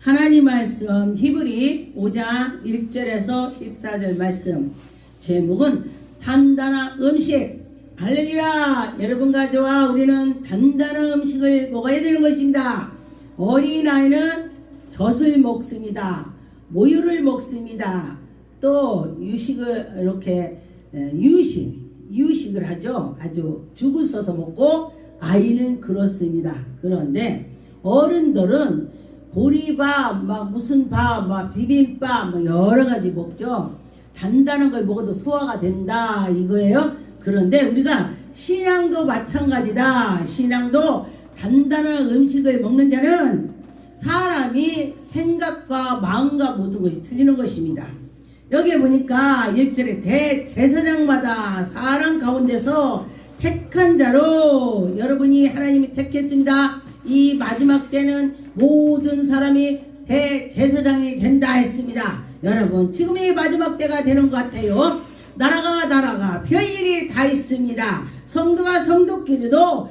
하나님 말씀 히브리 5장 1절에서 14절 말씀 제목은 단단한 음식. 할렐루야. 여러분과 저와 우리는 단단한 음식을 먹어야 되는 것입니다. 어린아이는 젖을 먹습니다. 모유를 먹습니다. 또 유식을 이렇게 유식을 하죠. 아주 죽을 써서 먹고 아이는 그렇습니다. 그런데 어른들은 보리밥, 무슨 밥, 비빔밥, 여러 가지 먹죠. 단단한 걸 먹어도 소화가 된다 이거예요. 그런데 우리가 신앙도 마찬가지다. 신앙도 단단한 음식을 먹는 자는 사람이 생각과 마음과 모든 것이 틀리는 것입니다. 여기 보니까 1절에 대제사장마다 사람 가운데서 택한 자로 여러분이 하나님이 택했습니다. 이 마지막 때는 모든 사람이 대제사장이 된다 했습니다. 여러분 지금이 마지막 때가 되는 것 같아요. 나라가 별일이 다 있습니다. 성도가 성도끼리도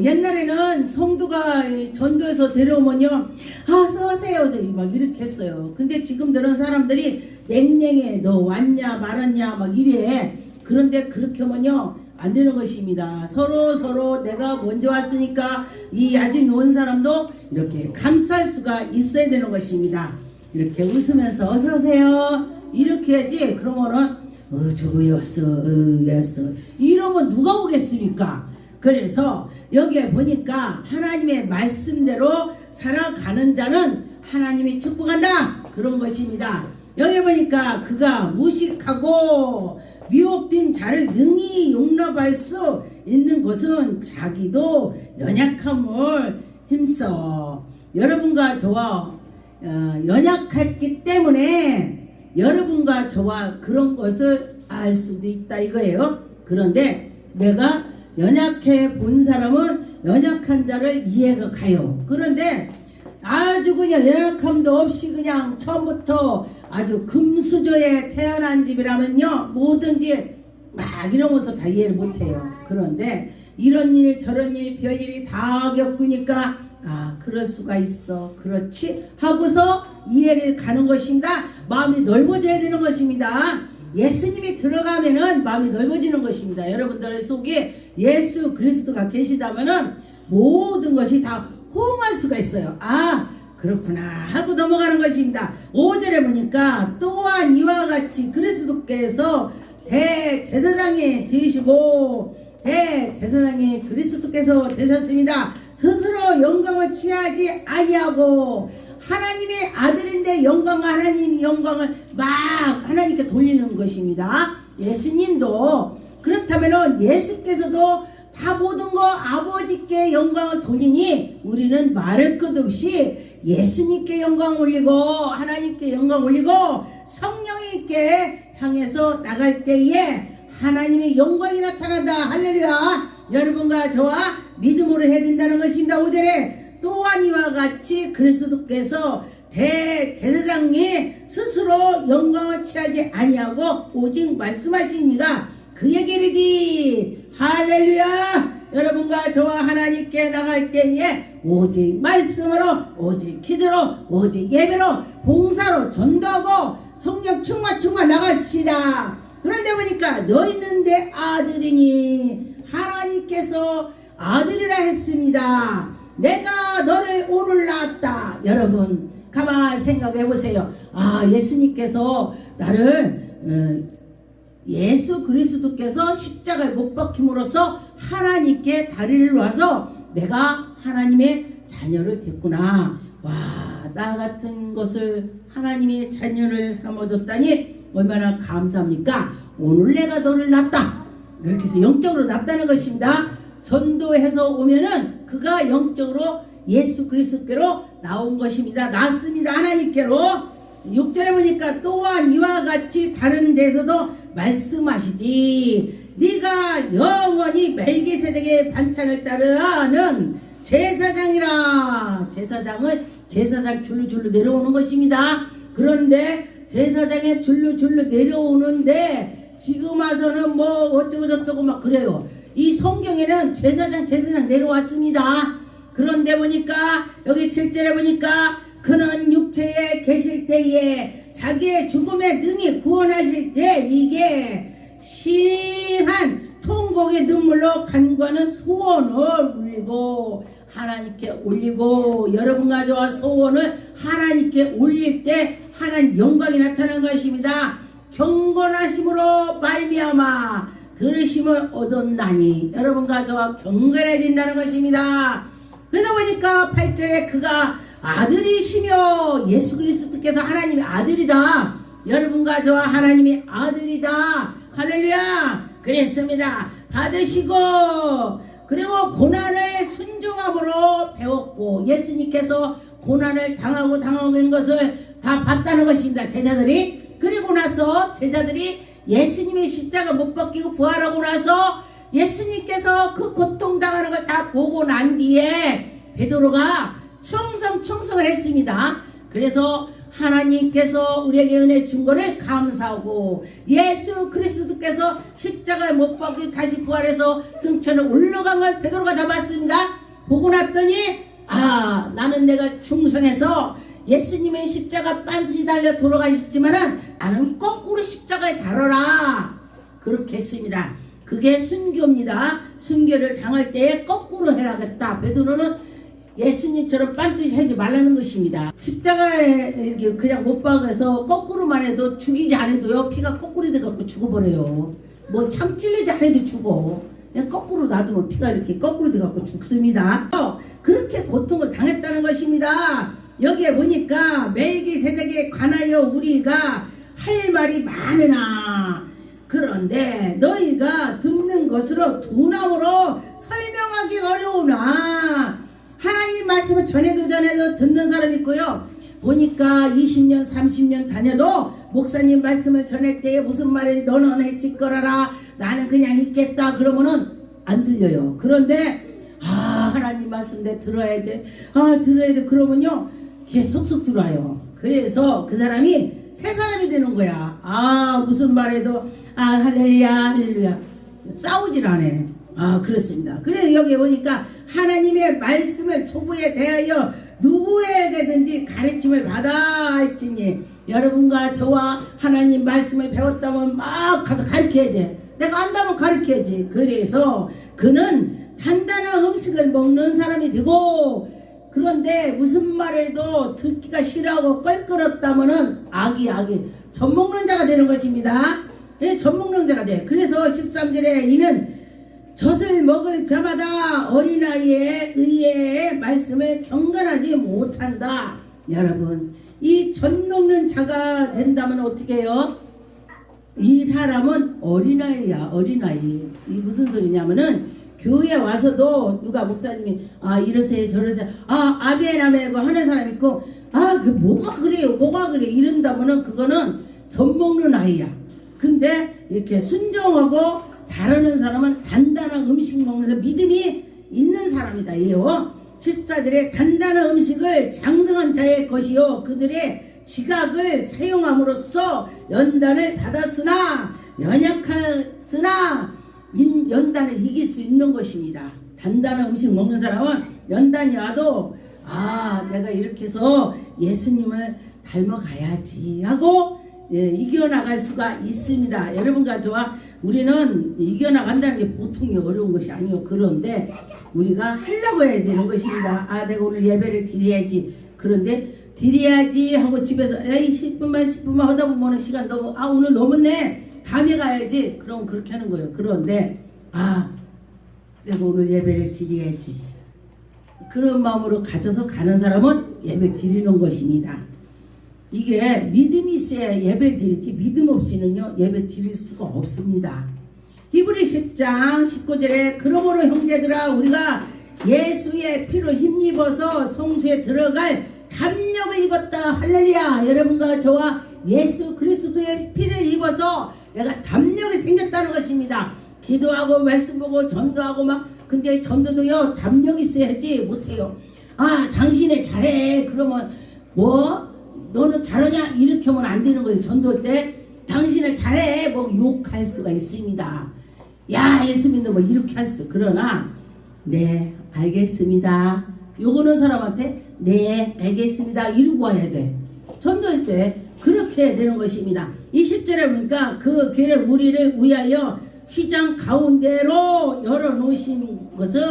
옛날에는 성도가 전도에서 데려오면요 어서오세요 막 이렇게 했어요. 근데 지금들은 사람들이 냉랭해. 너 왔냐 말았냐 막 이래. 그런데 그렇게 하면요 안 되는 것입니다. 서로 내가 먼저 왔으니까 이 아직 온 사람도 이렇게 감쌀 수가 있어야 되는 것입니다. 이렇게 웃으면서 어서오세요 이렇게 해야지. 그러면은 저 왜 왔어 왜 왔어 이러면 누가 오겠습니까? 그래서 여기에 보니까 하나님의 말씀대로 살아가는 자는 하나님이 축복한다 그런 것입니다. 여기 보니까 그가 무식하고 미혹된 자를 능히 용납할 수 있는 것은 자기도 연약함을 힘써. 여러분과 저와 연약했기 때문에 여러분과 저와 그런 것을 알 수도 있다 이거예요. 그런데 내가 연약해 본 사람은 연약한 자를 이해가 가요. 그런데 아주 그냥 연약함도 없이 그냥 처음부터 아주 금수저에 태어난 집이라면요 뭐든지 막 이러면서 다 이해를 못해요. 그런데 이런 일 저런 일 별일이 다 겪으니까 그럴 수가 있어 그렇지 하고서 이해를 가는 것입니다. 마음이 넓어져야 되는 것입니다. 예수님이 들어가면은 마음이 넓어지는 것입니다. 여러분들의 속에 예수 그리스도가 계시다면은 모든 것이 다 호응할 수가 있어요. 그렇구나 하고 넘어가는 것입니다. 5절에 보니까 또한 이와 같이 그리스도께서 대제사장이 되시고 대제사장이 그리스도께서 되셨습니다. 스스로 영광을 취하지 아니하고 하나님의 아들인데 하나님의 영광을 막 하나님께 돌리는 것입니다. 예수님도 그렇다면 예수께서도 다 모든 거 아버지께 영광을 돌리니 우리는 말할 것 없이 예수님께 영광 올리고 하나님께 영광 올리고 성령님께 향해서 나갈 때에 하나님의 영광이 나타난다. 할렐루야. 여러분과 저와 믿음으로 해야 된다는 것입니다. 5절에 또한 이와 같이 그리스도께서 대제사장이 스스로 영광을 취하지 아니하고 오직 말씀하신 이가 그에게 이르지. 할렐루야. 여러분과 저와 하나님께 나갈 때에 오직 말씀으로 오직 기도로 오직 예배로 봉사로 전도하고 성령 충만 나갑시다. 그런데 보니까 너희는 내 아들이니 하나님께서 아들이라 했습니다. 내가 너를 오늘 낳았다. 여러분 가만히 생각해 보세요. 예수님께서 나를 예수 그리스도께서 십자가에 못 박힘으로써 하나님께 다리를 놔서 내가 하나님의 자녀를 됐구나. 나 같은 것을 하나님의 자녀를 삼아줬다니 얼마나 감사합니까? 오늘 내가 너를 낳았다. 그렇게 해서 영적으로 낳았다는 것입니다. 전도해서 오면은 그가 영적으로 예수 그리스도께로 나온 것입니다. 낳습니다. 하나님께로. 6절에 보니까 또한 이와 같이 다른 데서도 말씀하시지. 네가 영원히 멜기세덱의 반찬을 따르는 제사장이라. 제사장 줄로 내려오는 것입니다. 그런데 제사장의 줄로 내려오는데 지금 와서는 뭐 어쩌고 저쩌고 막 그래요. 이 성경에는 제사장 내려왔습니다. 그런데 보니까 여기 7절에 보니까 그는 육체에 계실 때에 자기의 죽음에 능히 구원하실 때 이게 심한 통곡의 눈물로 간과하는 소원을 울리고 하나님께 올리고 여러분과 저와 소원을 하나님께 올릴 때 하나님 영광이 나타난 것입니다. 경건하심으로 말미암아 들으심을 얻었나니 여러분과 저와 경건해야 된다는 것입니다. 그러다 보니까 8절에 그가 아들이시며 예수 그리스도께서 하나님의 아들이다. 여러분과 저와 하나님의 아들이다. 할렐루야. 그랬습니다. 받으시고 그리고 고난을 순종함으로 배웠고 예수님께서 고난을 당하고 된 것을 다 봤다는 것입니다. 제자들이. 그리고 나서 제자들이 예수님의 십자가 못 벗기고 부활하고 나서 예수님께서 그 고통당하는 걸 다 보고 난 뒤에 베드로가 충성을 했습니다. 그래서 하나님께서 우리에게 은혜 준 것을 감사하고 예수 그리스도께서 십자가에 못 박히고 다시 부활해서 승천을 올라간 걸 베드로가 다 봤습니다. 보고 났더니 나는 내가 충성해서 예수님의 십자가 빤듯이 달려 돌아가셨지만은 나는 거꾸로 십자가에 달아라 그렇게 했습니다. 그게 순교입니다. 순교를 당할 때에 거꾸로 해라겠다. 베드로는 예수님처럼 빤듯이 하지 말라는 것입니다. 십자가에 이렇게 그냥 못 박아서 거꾸로만 해도 죽이지 않아도요 피가 거꾸로 돼갖고 죽어버려요. 뭐 참 찔리지 않아도 죽어. 그냥 거꾸로 놔두면 피가 이렇게 거꾸로 돼갖고 죽습니다. 그렇게 고통을 당했다는 것입니다. 여기에 보니까 멜기세덱에 관하여 우리가 할 말이 많으나 그런데 너희가 듣는 것으로 두나무로 설명하기 어려우나 하나님 말씀을 전해도 듣는 사람 있고요. 보니까 20년 30년 다녀도 목사님 말씀을 전할 때에 무슨 말을 너는 해치거라라 나는 그냥 있겠다 그러면은 안 들려요. 그런데 하나님 말씀 내 들어야 돼. 들어야 돼. 그러면요 귀에 쏙쏙 들어와요. 그래서 그 사람이 새 사람이 되는 거야. 무슨 말해도 할렐루야 할렐루야 싸우질 않아. 그렇습니다. 그래서 여기 보니까 하나님의 말씀을 초보에 대하여 누구에게든지 가르침을 받아 할지니 여러분과 저와 하나님 말씀을 배웠다면 막 가서 가르쳐야 돼. 내가 안다면 가르쳐야지. 그래서 그는 단단한 음식을 먹는 사람이 되고 그런데 무슨 말해도 듣기가 싫어하고 껄끄럽다면은 악이 젖먹는 자가 되는 것입니다. 젖먹는 자가 돼. 그래서 13절에 이는 젖을 먹을 자마다 어린아이의 의의 말씀을 경건하지 못한다. 여러분 이 젖 먹는 자가 된다면 어떻게 해요? 이 사람은 어린아이야. 어린아이. 이 무슨 소리냐면은 교회에 와서도 누가 목사님이 이러세요 저러세요 아멘하고 하는 사람 있고 그 뭐가 그래 이런다면은 그거는 젖 먹는 아이야. 근데 이렇게 순종하고 잘하는 사람은 단단한 음식 먹면서 믿음이 있는 사람이다. 이요 14절에 단단한 음식을 장성한 자의 것이요 그들의 지각을 사용함으로써 연단을 받았으나 연약하으나 연단을 이길 수 있는 것입니다. 단단한 음식 먹는 사람은 연단이 와도 내가 이렇게 해서 예수님을 닮아가야지 하고 이겨나갈 수가 있습니다. 여러분과 저와 우리는 이겨나간다는 게 보통이 어려운 것이 아니요. 그런데 우리가 하려고 해야 되는 것입니다. 내가 오늘 예배를 드려야지. 그런데 드려야지 하고 집에서 10분만 하다 보면 시간 너무 오늘 넘었네. 다음에 가야지. 그럼 그렇게 하는 거예요. 그런데 내가 오늘 예배를 드려야지. 그런 마음으로 가져서 가는 사람은 예배를 드리는 것입니다. 이게 믿음이 있어야 예배 드리지 믿음 없이는요 예배 드릴 수가 없습니다. 히브리 10장 19절에 그러므로 형제들아 우리가 예수의 피로 힘입어서 성소에 들어갈 담력을 입었다. 할렐루야. 여러분과 저와 예수 그리스도의 피를 입어서 내가 담력이 생겼다는 것입니다. 기도하고 말씀 보고 전도하고 근데 전도도요 담력이 있어야지 못해요. 당신이 잘해 그러면 너는 잘하냐 이렇게 하면 안 되는 거예요. 전도할 때 당신을 잘해 욕할 수가 있습니다. 야 예수 믿는 이렇게 할 수도. 그러나 네 알겠습니다. 요거는 사람한테 네 알겠습니다 이러고 와야 돼. 전도할 때 그렇게 해야 되는 것입니다. 20절에 보니까 그 길을 우리를 위하여 휘장 가운데로 열어놓으신 것은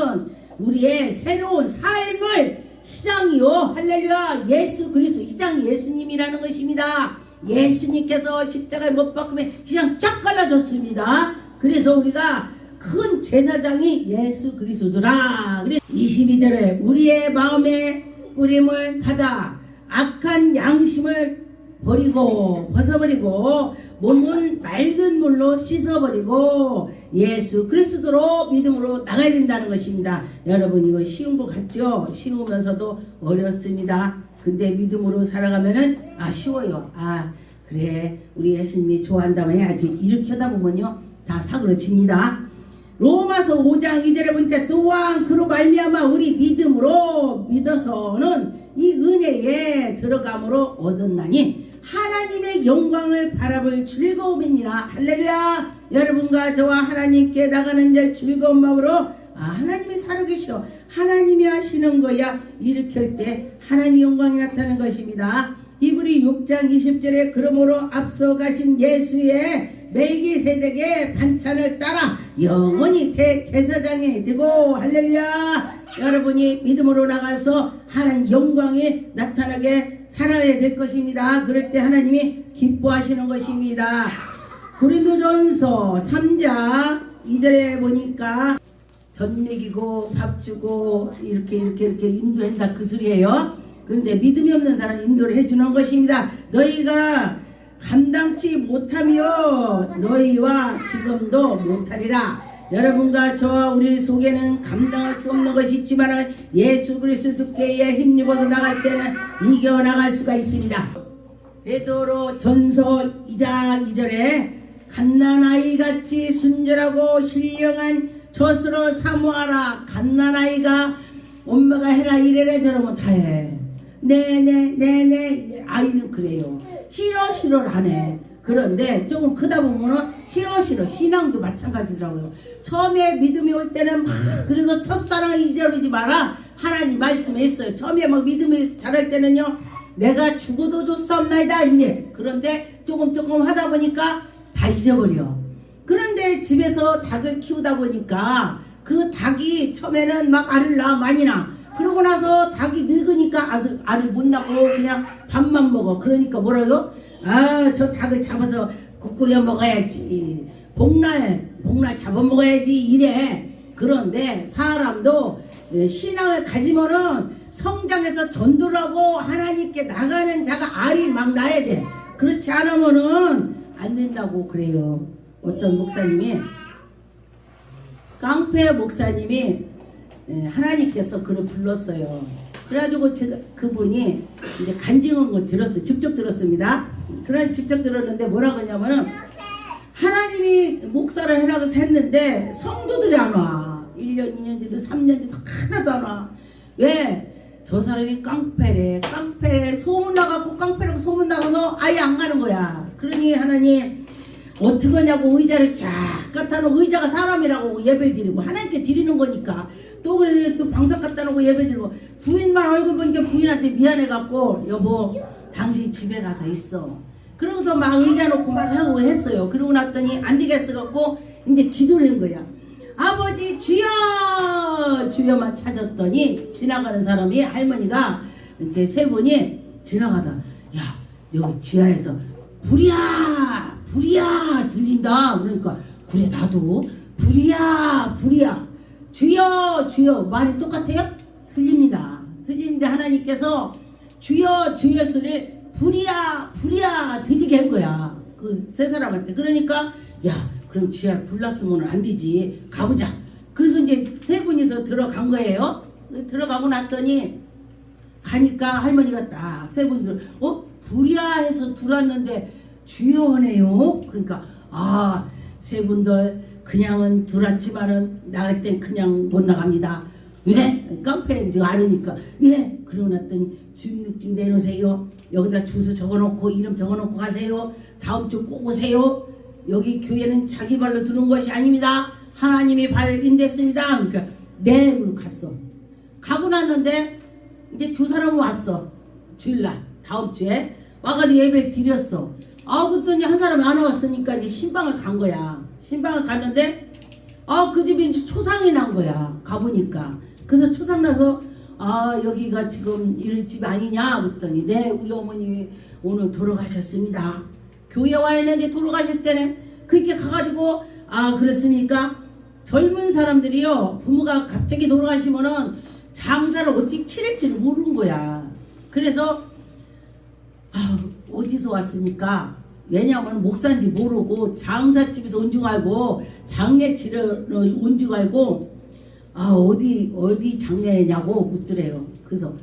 우리의 새로운 삶을 휘장이요 할렐루야 예수 그리스도 휘장 예수님이라는 것입니다. 예수님께서 십자가에 못 박으면 휘장 쫙 갈라졌습니다. 그래서 우리가 큰 제사장이 예수 그리스도라. 그래서 22절에 우리의 마음에 뿌림을 받아 악한 양심을 버리고 벗어버리고 몸은 맑은 물로 씻어버리고 예수 그리스도로 믿음으로 나가야 된다는 것입니다. 여러분 이거 쉬운 것 같죠? 쉬우면서도 어렵습니다. 근데 믿음으로 살아가면은 쉬워요. 그래 우리 예수님이 좋아한다면 해야지 이렇게 하다 보면요 다 사그러집니다. 로마서 5장 2절에 보니까 또한 그로 말미암아 우리 믿음으로 믿어서는 이 은혜에 들어감으로 얻었나니 하나님의 영광을 바라볼 즐거움이니라. 할렐루야. 여러분과 저와 하나님께 나가는 자 즐거운 마음으로 하나님이 살아계시오 하나님이 하시는 거야 이렇게 할 때 하나님의 영광이 나타나는 것입니다. 히브리 6장 20절에 그러므로 앞서 가신 예수의 멜기세덱의 반찬을 따라 영원히 대제사장이 되고 할렐루야. 여러분이 믿음으로 나가서 하나님 영광이 나타나게 살아야 될 것입니다. 그럴 때 하나님이 기뻐하시는 것입니다. 고린도전서 3장 2절에 보니까 전 먹이고 밥 주고 이렇게 인도한다 그 소리예요. 그런데 믿음이 없는 사람 인도를 해주는 것입니다. 너희가 감당치 못하며 너희와 지금도 못하리라. 여러분과 저와 우리 속에는 감당할 수 없는 것이 있지만 예수 그리스도께 힘입어서 나갈 때는 이겨나갈 수가 있습니다. 베드로 전서 2장 2절에 갓난아이 같이 순절하고 신령한 젖으로 사모하라. 갓난아이가 엄마가 해라 이래라 저러면 다해. 네네 아이는 그래요. 싫어를 하네. 그런데 조금 크다 보면은 싫어 신앙도 마찬가지더라고요. 처음에 믿음이 올 때는 그래서 첫사랑 잊어버리지 마라 하나님 말씀했어요. 처음에 막 믿음이 자랄 때는요 내가 죽어도 좋사옵나이다 이래. 그런데 조금 하다 보니까 다 잊어버려. 그런데 집에서 닭을 키우다 보니까 그 닭이 처음에는 막 알을 낳아 많이 낳아. 그러고 나서 닭이 늙으니까 알을 못 낳고 그냥 밥만 먹어. 그러니까 뭐라고? 저 닭을 잡아서 국 끓여 먹어야지. 복날 잡아먹어야지 이래. 그런데 사람도 신앙을 가지면은 성장해서 전도를 하고 하나님께 나가는 자가 알이 막 나야 돼. 그렇지 않으면은 안 된다고 그래요. 어떤 목사님이 깡패 목사님이 하나님께서 그를 불렀어요. 그래가지고 제가 그분이 이제 간증한 걸 들었어요. 직접 들었습니다. 그런 직접 들었는데 뭐라고 하냐면은 하나님이 목사를 해라고 했는데 성도들이 안 와. 1년 2년 뒤도 3년 뒤도 하나도 안 와. 왜? 저 사람이 깡패래. 깡패 소문 나갖고 깡패라고 소문 나가서 아예 안 가는 거야. 그러니 하나님 어떡하냐고 의자를 쫙 갖다 놓고 의자가 사람이라고 예배 드리고 하나님께 드리는 거니까 또 그래 또 방석 갖다 놓고 예배 드리고 부인만 얼굴 보니까 부인한테 미안해갖고 여보 당신 집에 가서 있어. 그러고서 막 의자 놓고 막 하고 했어요. 그러고 났더니 안 되겠어갖고 이제 기도를 한 거야. 아버지 주여 주여만 찾았더니 지나가는 사람이 할머니가 이렇게 세 분이 지나가다 야 여기 지하에서 불이야 들린다. 그러니까 그래 나도 불이야 주여 말이 똑같아요? 틀립니다. 틀리는데 하나님께서 주여 소리 불이야 들리게 한 거야. 그 세 사람한테. 그러니까 야 그럼 지하 불났으면 안 되지. 가보자. 그래서 이제 세 분이서 들어간 거예요. 들어가고 났더니 가니까 할머니가 딱 세 분들 불이야 해서 들어왔는데 주여 하네요. 그러니까 세 분들 그냥은 들어왔지만은 나갈 땐 그냥 못 나갑니다. 왜? 깡패인 줄 알으니까 왜? 그러고 났더니 주민등록 내놓으세요. 여기다 주소 적어놓고 이름 적어놓고 가세요. 다음 주 꼭 오세요. 여기 교회는 자기 발로 드는 것이 아닙니다. 하나님이 발 인댔습니다. 그러니까 네 그러고 갔어. 가고 났는데 이제 두 사람은 왔어. 주일날 다음 주에 와가지고 예배 드렸어. 그랬더니 한 사람이 안 왔으니까 이제 신방을 간 거야. 신방을 갔는데 그 집에 이제 초상이 난 거야. 가보니까. 그래서 초상 나서 여기가 지금 이런 집 아니냐 그랬더니 네 우리 어머니 오늘 돌아가셨습니다. 교회 와 있는데 돌아가실 때는 그렇게 가가지고 그렇습니까? 젊은 사람들이요 부모가 갑자기 돌아가시면은 장사를 어떻게 치를지를 모르는 거야. 그래서 어디서 왔습니까? 왜냐하면 목사인지 모르고 장사집에서 온 줄 알고 장례 치러 온 줄 알고 어디 장례냐고 묻더래요. 그래서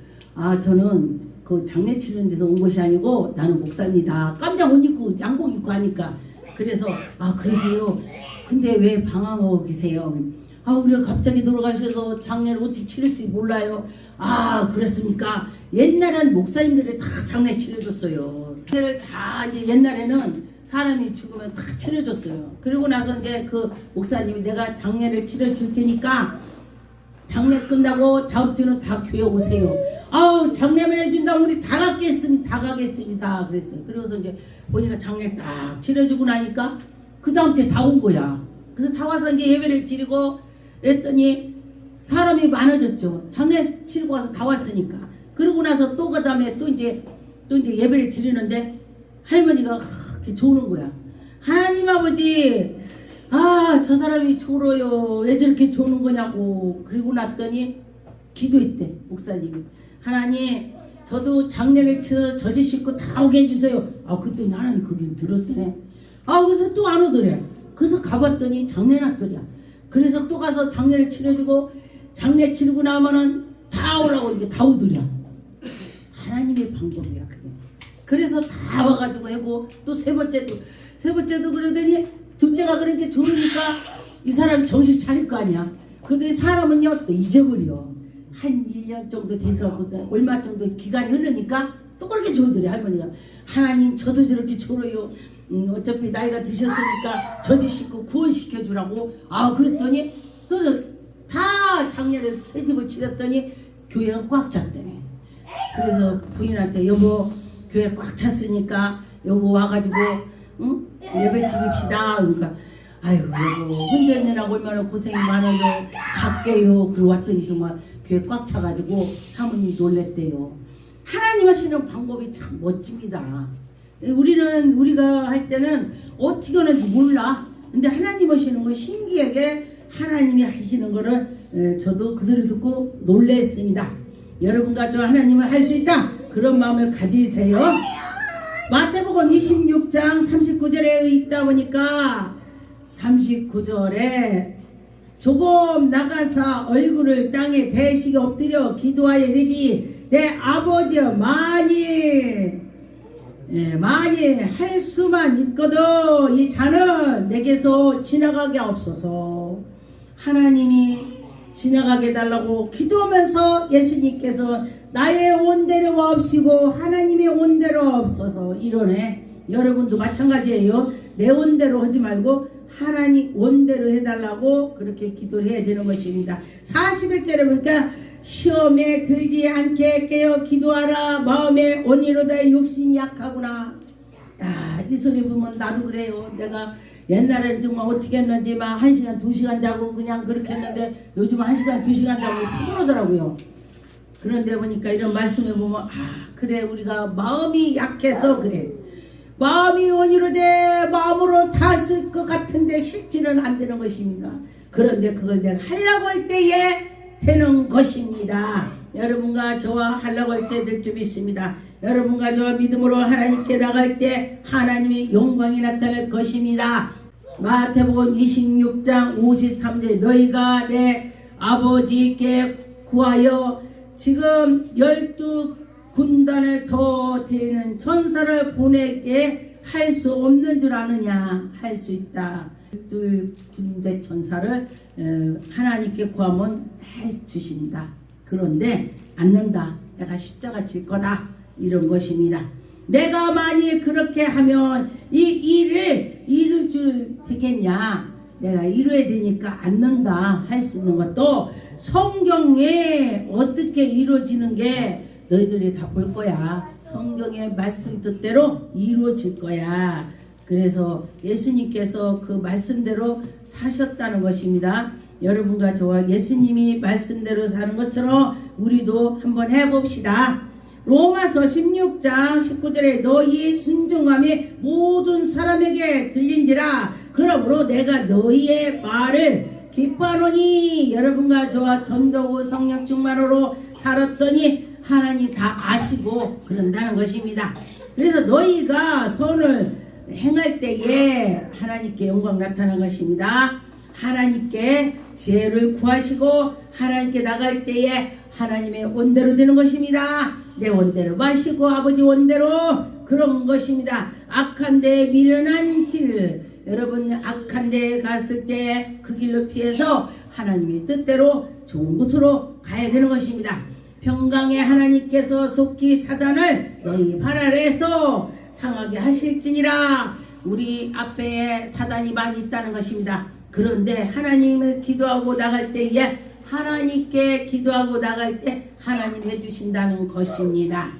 저는 그 장례 치르는 데서 온 것이 아니고 나는 목사입니다. 깜짝 옷 입고 양복 입고 하니까 그래서 그러세요. 근데 왜 방황하고 계세요? 우리가 갑자기 돌아가셔서 장례를 어떻게 치를지 몰라요. 그렇습니까? 옛날엔 목사님들이 다 장례 치러줬어요. 다 이제 옛날에는 사람이 죽으면 다 치러줬어요. 그리고 나서 이제 그 목사님이 내가 장례를 치러줄 테니까 장례 끝나고 다음 주는 다 교회 오세요. 장례만 해준다 우리 다 가겠습니다. 그랬어요. 그래서 이제 보니까 장례 딱 치러주고 나니까 그 다음 주에 다 온 거야. 그래서 다 와서 이제 예배를 드리고 했더니 사람이 많아졌죠. 장례 치르고 와서 다 왔으니까. 그러고 나서 또 그 다음에 또 이제 예배를 드리는데 할머니가 이렇게 조는 거야. 하나님 아버지, 저 사람이 졸어요. 왜 저렇게 조는 거냐고. 그리고 났더니 기도했대 목사님이. 하나님, 저도 장례를 치러서 저 집 식구 다 오게 해주세요. 그랬더니 하나님 그 길 들었대. 그래서 또 안 오더래. 그래서 가봤더니 장례 났더랴. 그래서 또 가서 장례를 치러주고 장례 치르고 나면은 다 오라고 이게 다 오더랴. 하나님의 방법이야 그게. 그래서 다 와가지고 하고 또 세 번째도 그러더니 둘째가 그렇게 조르니까 이 사람이 정신 차릴 거 아니야. 그런데 사람은요 또 잊어버려. 한 1년 정도 되니까 얼마 정도 기간이 흐르니까 또 그렇게 조르더래 할머니가. 하나님 저도 저렇게 졸어요. 어차피 나이가 드셨으니까 저지 식구 구원시켜 주라고. 그랬더니 또 다 장례를 새 집을 치렀더니 교회가 꽉 찼더니. 그래서 부인한테 여보 교회 꽉 찼으니까 여보 와가지고 예배 드립시다. 그러니까 아이고 여보 혼자 있느라고 얼마나 고생이 많아요. 갈게요. 그러고 왔더니 정말 교회 꽉 차가지고 사모님이 놀랬대요. 하나님 하시는 방법이 참 멋집니다. 우리가 할 때는 어떻게 하는지 몰라. 근데 하나님 하시는 거 신기하게 하나님이 하시는 거를 저도 그 소리 듣고 놀랬습니다. 여러분과 저 하나님을 할 수 있다. 그런 마음을 가지세요. 마태복음 26장 39절에 있다 보니까 39절에 조금 나가서 얼굴을 땅에 대시게 엎드려 기도하여 이르기 내 아버지여 많이 할 수만 있거든 이 잔은 내게서 지나가게 없어서. 하나님이 지나가게 해달라고 기도하면서 예수님께서 나의 온대로 없이고 하나님의 온대로 없어서 이러네. 여러분도 마찬가지예요. 내 온대로 하지 말고 하나님 온대로 해달라고 그렇게 기도를 해야 되는 것입니다. 41절에 보니까 시험에 들지 않게 깨어 기도하라. 마음에 온이로다 육신이 약하구나. 이 소리 보면 나도 그래요. 내가 옛날에는 정말 어떻게 했는지 막 1시간 2시간 자고 그냥 그렇게 했는데 요즘은 1시간 2시간 자고 피곤하더라고요. 그런데 보니까 이런 말씀을 보면 그래 우리가 마음이 약해서 그래. 마음이 온이로되 마음으로 다 쓸 것 같은데 실지는 안 되는 것입니다. 그런데 그걸 내가 하려고 할 때에 되는 것입니다. 여러분과 저와 하려고 할 때 될 줄 믿습니다. 여러분과 저와 믿음으로 하나님께 나갈 때 하나님의 영광이 나타날 것입니다. 마태복음 26장 53절 너희가 내 아버지께 구하여 지금 12군단을 더 되는 천사를 보내게 할 수 없는 줄 아느냐. 할 수 있다. 12군대 천사를 하나님께 구하면 해주신다. 그런데 않는다. 내가 십자가 질 거다. 이런 것입니다. 내가 만약 그렇게 하면 이 일을 이룰 줄 되겠냐. 내가 이루어야 되니까 안 넣는다 할 수 있는 것도 성경에 어떻게 이루어지는 게 너희들이 다 볼 거야. 성경의 말씀 뜻대로 이루어질 거야. 그래서 예수님께서 그 말씀대로 사셨다는 것입니다. 여러분과 저와 예수님이 말씀대로 사는 것처럼 우리도 한번 해봅시다. 로마서 16장 19절에 너희 순종함이 모든 사람에게 들린지라 그러므로 내가 너희의 말을 기뻐하노니. 여러분과 저와 전도후 성령 충만으로 살았더니 하나님 다 아시고 그런다는 것입니다. 그래서 너희가 선을 행할 때에 하나님께 영광 나타나는 것입니다. 하나님께 지혜를 구하시고 하나님께 나갈 때에 하나님의 원대로 되는 것입니다. 내 원대로 마시고 아버지 원대로 그런 것입니다. 악한 데에 미련한 길, 여러분 악한 데에 갔을 때 그 길로 피해서 하나님의 뜻대로 좋은 곳으로 가야 되는 것입니다. 평강의 하나님께서 속히 사단을 너희 발 아래에서 상하게 하실지니라. 우리 앞에 사단이 많이 있다는 것입니다. 그런데 하나님을 기도하고 나갈 때에 하나님께 기도하고 나갈 때 하나님 해주신다는 것입니다.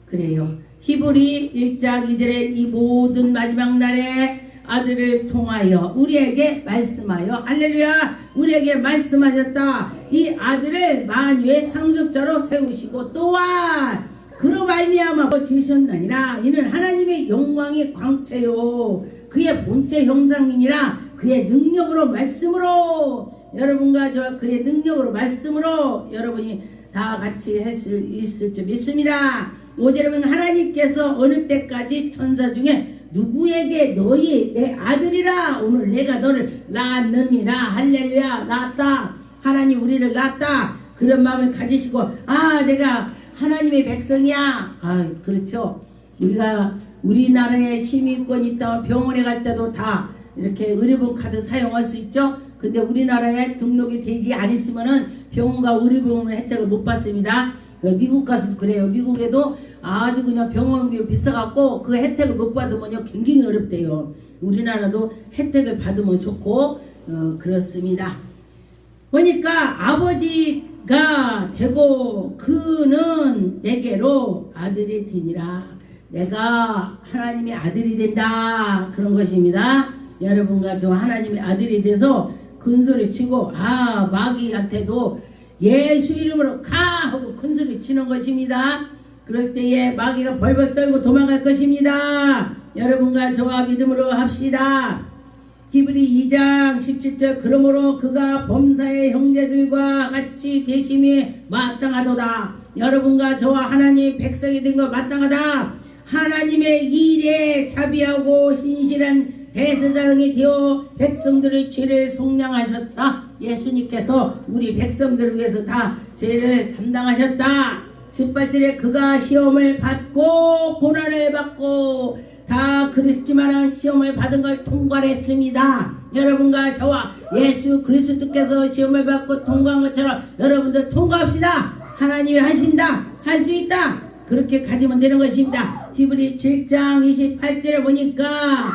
그래요. 히브리 1장 2절에 이 모든 마지막 날에 아들을 통하여 우리에게 말씀하여 할렐루야 우리에게 말씀하셨다. 이 아들을 만유의 상속자로 세우시고 또한 그로 말미암아 지으셨나니라. 이는 하나님의 영광의 광채요 그의 본체 형상이니라. 그의 능력으로 말씀으로 여러분과 저 그의 능력으로 말씀으로 여러분이 다 같이 할 수 있을 줄 믿습니다. 5절에 보면 하나님께서 어느 때까지 천사 중에 누구에게 너희 내 아들이라 오늘 내가 너를 낳았느니라. 할렐루야 낳았다. 하나님 우리를 낳았다. 그런 마음을 가지시고 내가 하나님의 백성이야. 그렇죠. 우리가 우리나라에 시민권이 있다가 병원에 갈 때도 다 이렇게 의료보험 카드 사용할 수 있죠. 근데 우리나라에 등록이 되지 않았으면은 병원과 의료보험 혜택을 못 받습니다. 미국 가서도 그래요. 미국에도 아주 그냥 병원비 비싸갖고 그 혜택을 못 받으면요 굉장히 어렵대요. 우리나라도 혜택을 받으면 좋고 그렇습니다. 보니까 아버지가 되고 그는 내게로 아들이 되니라. 내가 하나님의 아들이 된다 그런 것입니다. 여러분과 저 하나님의 아들이 돼서 큰소리 치고 마귀한테도 예수 이름으로 가 하고 큰소리 치는 것입니다. 그럴 때에 마귀가 벌벌 떨고 도망갈 것입니다. 여러분과 저와 믿음으로 합시다. 히브리 2장 17절 그러므로 그가 범사의 형제들과 같이 되심이 마땅하도다. 여러분과 저와 하나님 백성이 된 거 마땅하다. 하나님의 일에 자비하고 신실한 대제사장이 되어 백성들의 죄를 속량하셨다. 예수님께서 우리 백성들을 위해서 다 죄를 담당하셨다. 18절에 그가 시험을 받고 고난을 받고 다 그랬지만 시험을 받은 걸 통과했습니다. 여러분과 저와 예수 그리스도께서 시험을 받고 통과한 것처럼 여러분들 통과합시다. 하나님이 하신다. 할 수 있다. 그렇게 가지면 되는 것입니다. 히브리 7장 28절에 보니까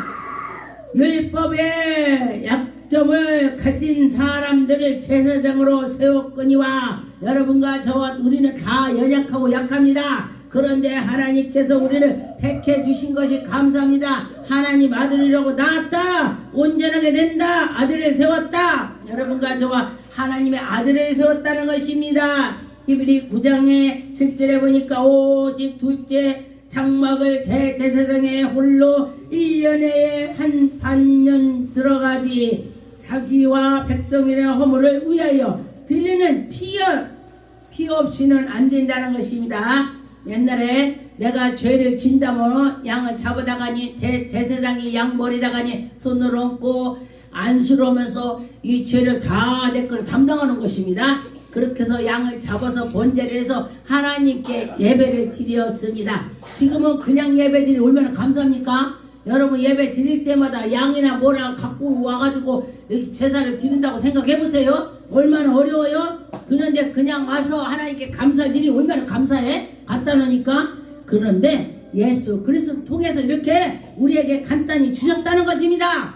율법의 약점을 가진 사람들을 제사장으로 세웠거니와 여러분과 저와 우리는 다 연약하고 약합니다. 그런데 하나님께서 우리를 택해 주신 것이 감사합니다. 하나님 아들이라고 낳았다. 온전하게 된다. 아들을 세웠다. 여러분과 저와 하나님의 아들을 세웠다는 것입니다. 히브리 9장의 7절에 보니까 오직 둘째 장막을 대제사장의 홀로 1년에 한 반년 들어가디 자기와 백성이의 허물을 위하여 드리는 피 없이는 안 된다는 것입니다. 옛날에 내가 죄를 진다면 양을 잡아다가니 대제사장이 양 머리다가니 손으로 얹고 안수를 하면서 이 죄를 다 내 거를 담당하는 것입니다. 그렇게 해서 양을 잡아서 번제를 해서 하나님께 예배를 드렸습니다. 지금은 그냥 예배 드리면 얼마나 감사합니까? 여러분 예배 드릴 때마다 양이나 뭐나 갖고 와가지고 여기 제사를 드린다고 생각해보세요. 얼마나 어려워요? 그런데 그냥 와서 하나님께 감사드리니 얼마나 감사해? 갖다 놓으니까. 그런데 예수 그리스도 통해서 이렇게 우리에게 간단히 주셨다는 것입니다.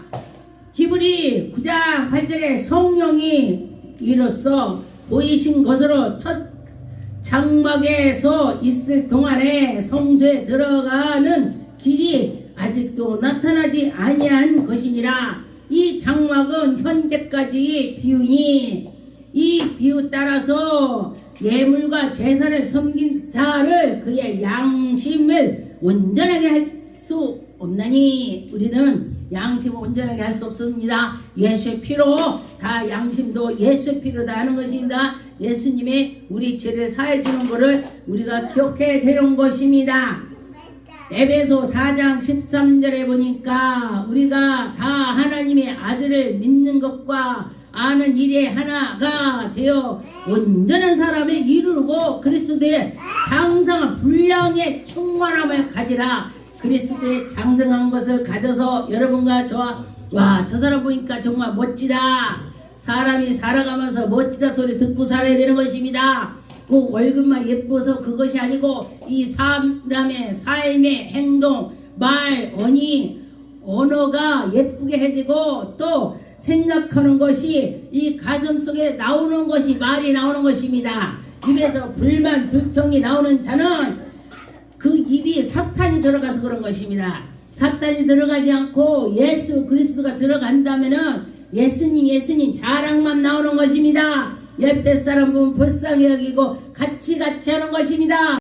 히브리 9장 8절에 성령이 이로써 보이신 것으로 첫 장막에서 있을 동안에 성소에 들어가는 길이 아직도 나타나지 아니한 것이니라. 이 장막은 현재까지 비유니 이 비유 따라서 예물과 제사를 섬긴 자를 그의 양심을 온전하게 할 수 없나니 우리는 양심을 온전하게 할 수 없습니다. 예수의 피로 다 양심도 예수의 피로 다 하는 것입니다. 예수님이 우리 죄를 사해 주는 것을 우리가 기억해야 되는 것입니다. 에베소 4장 13절에 보니까 우리가 다 하나님의 아들을 믿는 것과 아는 일에 하나가 되어 온전한 사람을 이루고 그리스도의 장성한 분량의 충만함을 가지라. 그리스도의 장성한 것을 가져서 여러분과 저와 와, 저 사람 보니까 정말 멋지다. 사람이 살아가면서 멋지다 소리 듣고 살아야 되는 것입니다. 꼭 월급만 예뻐서 그것이 아니고 이 사람의 삶의 행동, 말, 언어가 예쁘게 해야 되고 또 생각하는 것이 이 가슴 속에 나오는 것이 말이 나오는 것입니다. 입에서 불만 불통이 나오는 자는 그 입이 사탄이 들어가서 그런 것입니다. 사탄이 들어가지 않고 예수 그리스도가 들어간다면은 예수님 자랑만 나오는 것입니다. 옆에 사람 보면 불쌍히 여기고 같이 하는 것입니다.